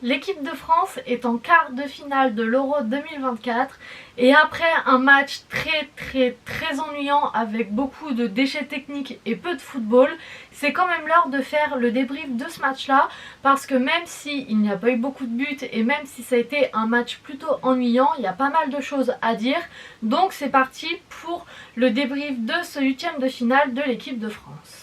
L'équipe de France est en quart de finale de l'Euro 2024 et après un match très ennuyant avec beaucoup de déchets techniques et peu de football, c'est quand même l'heure de faire le débrief de ce match-là parce que même s'il n'y a pas eu beaucoup de buts et même si ça a été un match plutôt ennuyant, il y a pas mal de choses à dire. Donc c'est parti pour le débrief de ce huitième de finale de l'équipe de France.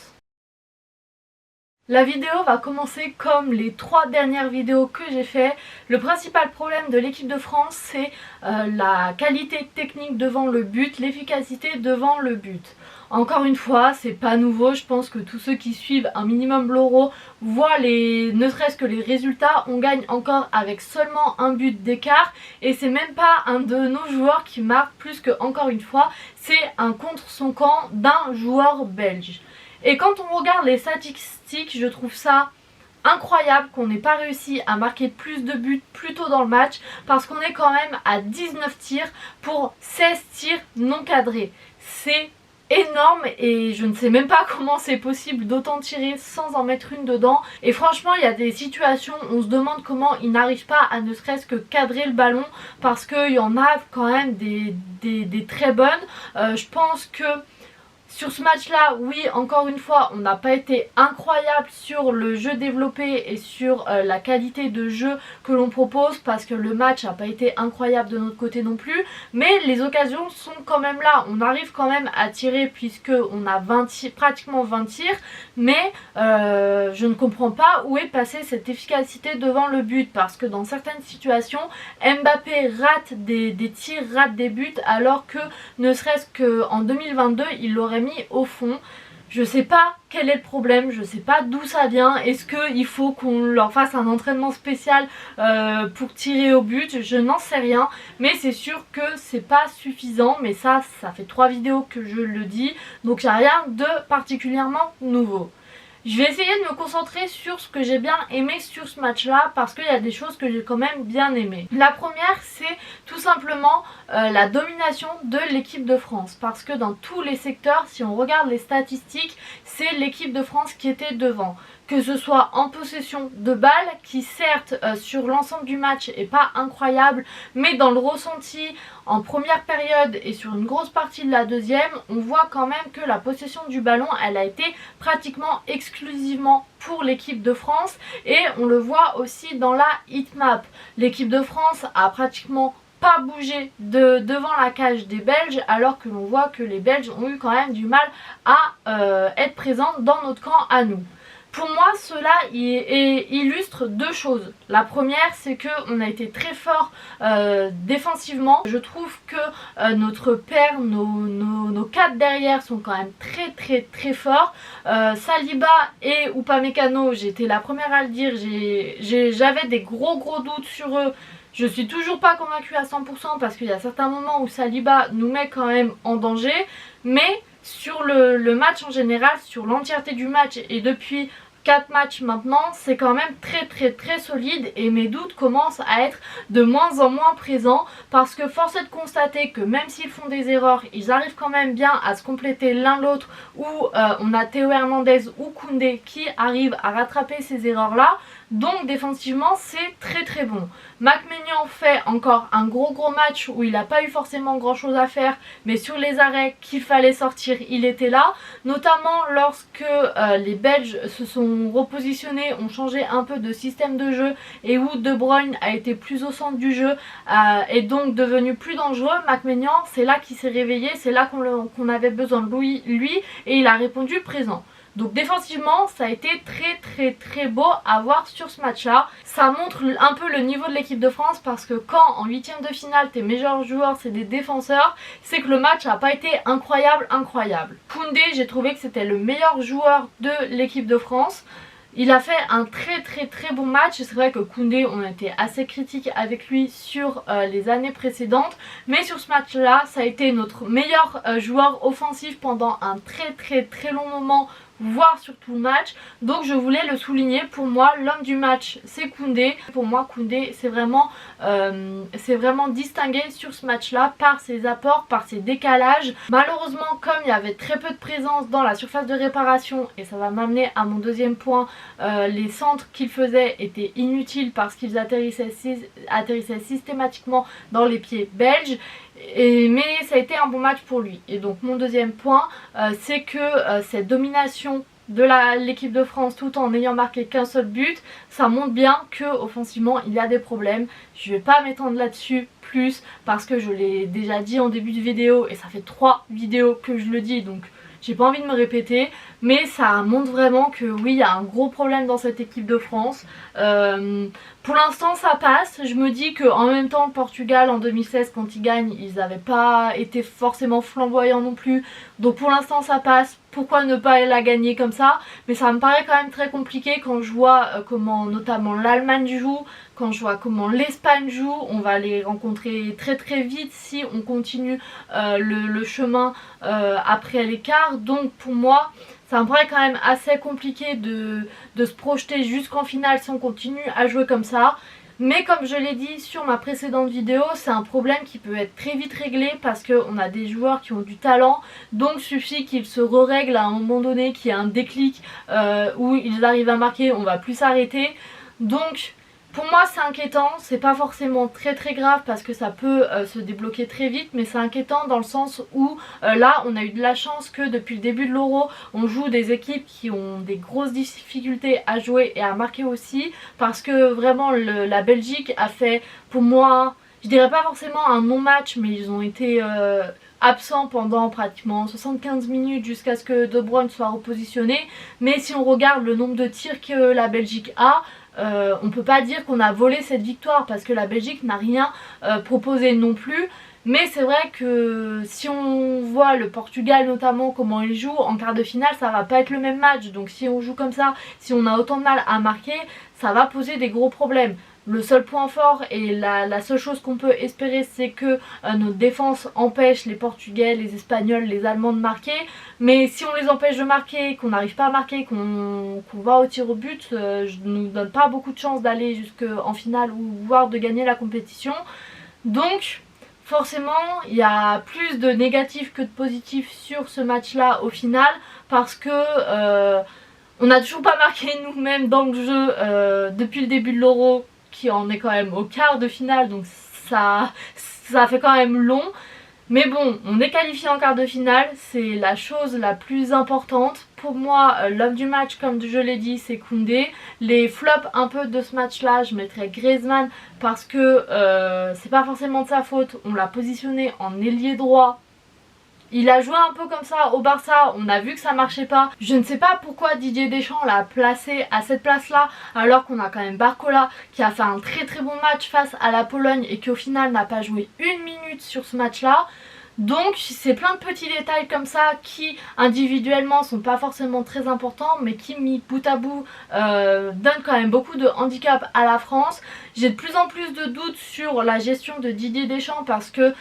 La vidéo va commencer comme les 3 dernières vidéos que j'ai fait. Le principal problème de l'équipe de France, c'est la qualité technique devant le but, l'efficacité devant le but. Encore une fois, c'est pas nouveau, je pense que tous ceux qui suivent un minimum l'Euro voient ne serait-ce que les résultats. On gagne encore avec seulement un but d'écart et c'est même pas un de nos joueurs qui marque, plus que encore une fois, c'est un contre son camp d'un joueur belge. Et quand on regarde les statistiques, je trouve ça incroyable qu'on n'ait pas réussi à marquer plus de buts plus tôt dans le match parce qu'on est quand même à 19 tirs pour 16 tirs non cadrés. C'est énorme et je ne sais même pas comment c'est possible d'autant tirer sans en mettre une dedans. Et franchement, il y a des situations où on se demande comment ils n'arrivent pas à ne serait-ce que cadrer le ballon parce qu'il y en a quand même des très bonnes. Je pense que sur ce match-là, oui, encore une fois, on n'a pas été incroyable sur le jeu développé et sur la qualité de jeu que l'on propose parce que le match n'a pas été incroyable de notre côté non plus. Mais les occasions sont quand même là. On arrive quand même à tirer puisqu'on a pratiquement 20 tirs. Mais je ne comprends pas où est passée cette efficacité devant le but parce que dans certaines situations, Mbappé rate des tirs, rate des buts alors que ne serait-ce qu'en 2022, il l'aurait mis au fond. Je sais pas quel est le problème, je sais pas d'où ça vient. Est-ce qu'il faut qu'on leur fasse un entraînement spécial pour tirer au but? Je n'en sais rien, mais c'est sûr que c'est pas suffisant. Mais ça fait 3 vidéos que je le dis, donc il n'y a rien de particulièrement nouveau. Je vais essayer de me concentrer sur ce que j'ai bien aimé sur ce match-là parce qu'il y a des choses que j'ai quand même bien aimées. La première, c'est tout simplement la domination de l'équipe de France parce que dans tous les secteurs, si on regarde les statistiques, c'est l'équipe de France qui était devant. Que ce soit en possession de balles, qui certes sur l'ensemble du match est pas incroyable, mais dans le ressenti en première période et sur une grosse partie de la deuxième, on voit quand même que la possession du ballon, elle a été pratiquement exclusivement pour l'équipe de France et on le voit aussi dans la heatmap. L'équipe de France a pratiquement pas bougé devant la cage des Belges alors que l'on voit que les Belges ont eu quand même du mal à être présents dans notre camp à nous. Pour moi, cela illustre 2 choses. La première, c'est qu'on a été très fort défensivement. Je trouve que notre paire, nos 4 derrière sont quand même très forts. Saliba et Upamecano, j'étais la première à le dire, j'avais des gros doutes sur eux. Je suis toujours pas convaincue à 100% parce qu'il y a certains moments où Saliba nous met quand même en danger. Mais sur le match en général, sur l'entièreté du match et depuis 4 matchs maintenant, c'est quand même très solide et mes doutes commencent à être de moins en moins présents parce que force est de constater que même s'ils font des erreurs, ils arrivent quand même bien à se compléter l'un l'autre où on a Théo Hernandez ou Koundé qui arrivent à rattraper ces erreurs là. Donc défensivement c'est très bon. Mac Maignan fait encore un gros match où il n'a pas eu forcément grand chose à faire, mais sur les arrêts qu'il fallait sortir il était là, notamment lorsque les Belges se sont repositionnés, ont changé un peu de système de jeu et où De Bruyne a été plus au centre du jeu et donc devenu plus dangereux. Mac Maignan, c'est là qu'il s'est réveillé, c'est là qu'on avait besoin de lui et il a répondu présent. Donc défensivement ça a été très beau à voir sur ce match là. Ça montre un peu le niveau de l'équipe de France parce que quand en 8ème de finale tes meilleurs joueurs c'est des défenseurs, c'est que le match n'a pas été incroyable. Koundé, j'ai trouvé que c'était le meilleur joueur de l'équipe de France. Il a fait un très bon match. C'est vrai que Koundé, on était assez critique avec lui sur les années précédentes, mais sur ce match là ça a été notre meilleur joueur offensif pendant un très long moment voire sur tout le match. Donc je voulais le souligner. Pour moi, l'homme du match, c'est Koundé. Pour moi, Koundé, c'est vraiment distingué sur ce match-là par ses apports, par ses décalages. Malheureusement, comme il y avait très peu de présence dans la surface de réparation, et ça va m'amener à mon deuxième point, les centres qu'il faisait étaient inutiles parce qu'ils atterrissaient systématiquement dans les pieds belges. Mais ça a été un bon match pour lui. Et donc mon deuxième point, c'est que cette domination de l'équipe de France tout en n'ayant marqué qu'un seul but, ça montre bien que offensivement il y a des problèmes. Je vais pas m'étendre là-dessus plus parce que je l'ai déjà dit en début de vidéo et ça fait 3 vidéos que je le dis, donc j'ai pas envie de me répéter, mais ça montre vraiment que oui, il y a un gros problème dans cette équipe de France. Pour l'instant ça passe. Je me dis qu'en même temps le Portugal en 2016 quand ils gagnent, ils n'avaient pas été forcément flamboyants non plus, donc pour l'instant ça passe. Pourquoi ne pas la gagner comme ça? Mais ça me paraît quand même très compliqué quand je vois comment notamment l'Allemagne joue, quand je vois comment l'Espagne joue. On va les rencontrer très très vite si on continue le chemin après l'écart. Donc pour moi, ça me paraît quand même assez compliqué de se projeter jusqu'en finale si on continue à jouer comme ça. Mais comme je l'ai dit sur ma précédente vidéo, c'est un problème qui peut être très vite réglé parce qu'on a des joueurs qui ont du talent. Donc il suffit qu'ils se règlent à un moment donné, qu'il y ait un déclic où ils arrivent à marquer, on va plus s'arrêter. Donc pour moi c'est inquiétant, c'est pas forcément très grave parce que ça peut se débloquer très vite, mais c'est inquiétant dans le sens où là on a eu de la chance que depuis le début de l'Euro on joue des équipes qui ont des grosses difficultés à jouer et à marquer aussi, parce que vraiment la Belgique a fait pour moi, je dirais pas forcément un non-match, mais ils ont été absents pendant pratiquement 75 minutes jusqu'à ce que De Bruyne soit repositionné. Mais si on regarde le nombre de tirs que la Belgique a, on peut pas dire qu'on a volé cette victoire parce que la Belgique n'a rien proposé non plus. Mais c'est vrai que si on voit le Portugal notamment comment il joue en quart de finale, ça va pas être le même match. Donc si on joue comme ça, si on a autant de mal à marquer, ça va poser des gros problèmes. Le seul point fort et la seule chose qu'on peut espérer, c'est que notre défense empêche les Portugais, les Espagnols, les Allemands de marquer. Mais si on les empêche de marquer, qu'on n'arrive pas à marquer, qu'on va au tir au but, je ne nous donne pas beaucoup de chance d'aller jusqu'en finale ou voire de gagner la compétition. Donc forcément il y a plus de négatifs que de positifs sur ce match là au final, parce que on n'a toujours pas marqué nous-mêmes dans le jeu depuis le début de l'Euro, qui en est quand même au quart de finale, donc ça fait quand même long. Mais bon, on est qualifié en quart de finale, c'est la chose la plus importante. Pour moi, l'homme du match, comme je l'ai dit, c'est Koundé. Les flops un peu de ce match-là, je mettrais Griezmann parce que c'est pas forcément de sa faute. On l'a positionné en ailier droit. Il a joué un peu comme ça au Barça, on a vu que ça marchait pas. Je ne sais pas pourquoi Didier Deschamps l'a placé à cette place là, alors qu'on a quand même Barcola qui a fait un très bon match face à la Pologne et qui au final n'a pas joué 1 minute sur ce match là. Donc c'est plein de petits détails comme ça qui individuellement sont pas forcément très importants, mais qui mis bout à bout donnent quand même beaucoup de handicap à la France. J'ai de plus en plus de doutes sur la gestion de Didier Deschamps parce que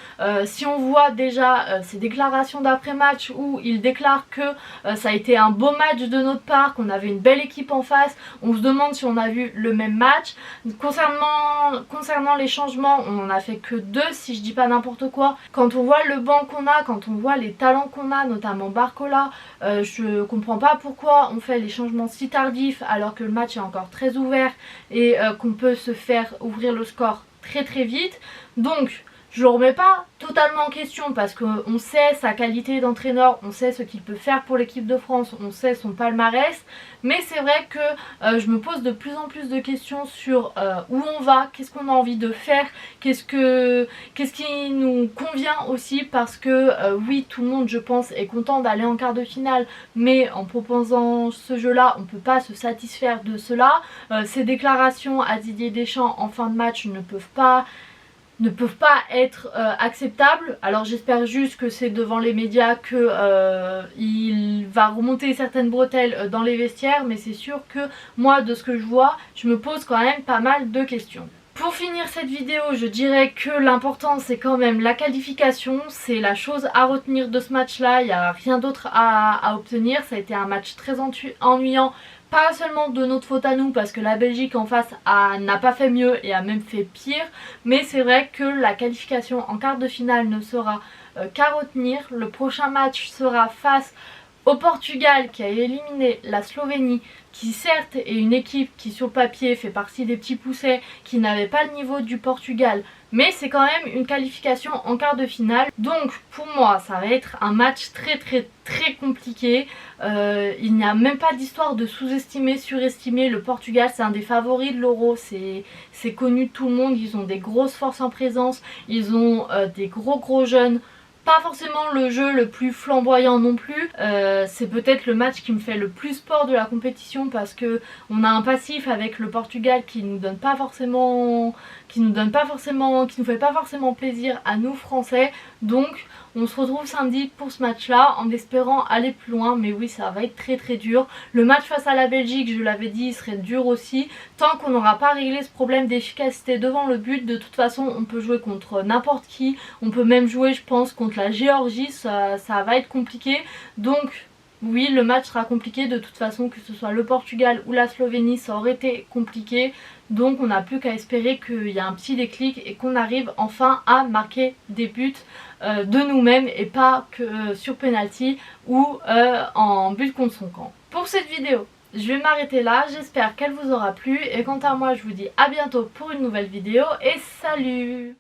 si on voit déjà ses déclarations d'après-match où il déclare que ça a été un beau match de notre part, qu'on avait une belle équipe en face, on se demande si on a vu le même match. Concernant les changements, on en a fait que 2 si je dis pas n'importe quoi. Quand on voit le banc qu'on a, quand on voit les talents qu'on a, notamment Barcola, je comprends pas pourquoi on fait les changements si tardifs alors que le match est encore très ouvert et qu'on peut se faire ouvrir le score très vite. Donc je le remets pas totalement en question parce qu'on sait sa qualité d'entraîneur, on sait ce qu'il peut faire pour l'équipe de France, on sait son palmarès, mais c'est vrai que je me pose de plus en plus de questions sur où on va, qu'est-ce qu'on a envie de faire, qu'est-ce qui nous convient aussi, parce que oui, tout le monde je pense est content d'aller en quart de finale, mais en proposant ce jeu là on peut pas se satisfaire de cela. Ces déclarations à Didier Deschamps en fin de match ne peuvent pas être acceptables. Alors j'espère juste que c'est devant les médias que il va remonter certaines bretelles dans les vestiaires, mais c'est sûr que moi de ce que je vois, je me pose quand même pas mal de questions. Pour finir cette vidéo, je dirais que l'important c'est quand même la qualification, c'est la chose à retenir de ce match là, il n'y a rien d'autre à obtenir. Ça a été un match très ennuyant, pas seulement de notre faute à nous parce que la Belgique en face n'a pas fait mieux et a même fait pire, mais c'est vrai que la qualification en quart de finale ne sera qu'à retenir. Le prochain match sera face au Portugal qui a éliminé la Slovénie, qui certes est une équipe qui sur le papier fait partie des petits poussets, qui n'avait pas le niveau du Portugal, mais c'est quand même une qualification en quart de finale. Donc pour moi ça va être un match très compliqué. Il n'y a même pas d'histoire de sous-estimer, surestimer. Le Portugal c'est un des favoris de l'Euro, c'est connu de tout le monde, ils ont des grosses forces en présence, ils ont des gros jeunes. Pas forcément le jeu le plus flamboyant non plus, c'est peut-être le match qui me fait le plus peur de la compétition parce que on a un passif avec le Portugal qui nous fait pas forcément plaisir à nous Français. Donc on se retrouve samedi pour ce match là en espérant aller plus loin, mais oui ça va être très dur. Le match face à la Belgique, je l'avais dit, il serait dur aussi. Tant qu'on n'aura pas réglé ce problème d'efficacité devant le but, de toute façon on peut jouer contre n'importe qui, on peut même jouer je pense contre la Géorgie, ça va être compliqué. Donc oui, le match sera compliqué de toute façon, que ce soit le Portugal ou la Slovénie, ça aurait été compliqué. Donc on n'a plus qu'à espérer qu'il y ait un petit déclic et qu'on arrive enfin à marquer des buts de nous-mêmes et pas que sur penalty ou en but contre son camp. Pour cette vidéo, je vais m'arrêter là, j'espère qu'elle vous aura plu et quant à moi je vous dis à bientôt pour une nouvelle vidéo et salut!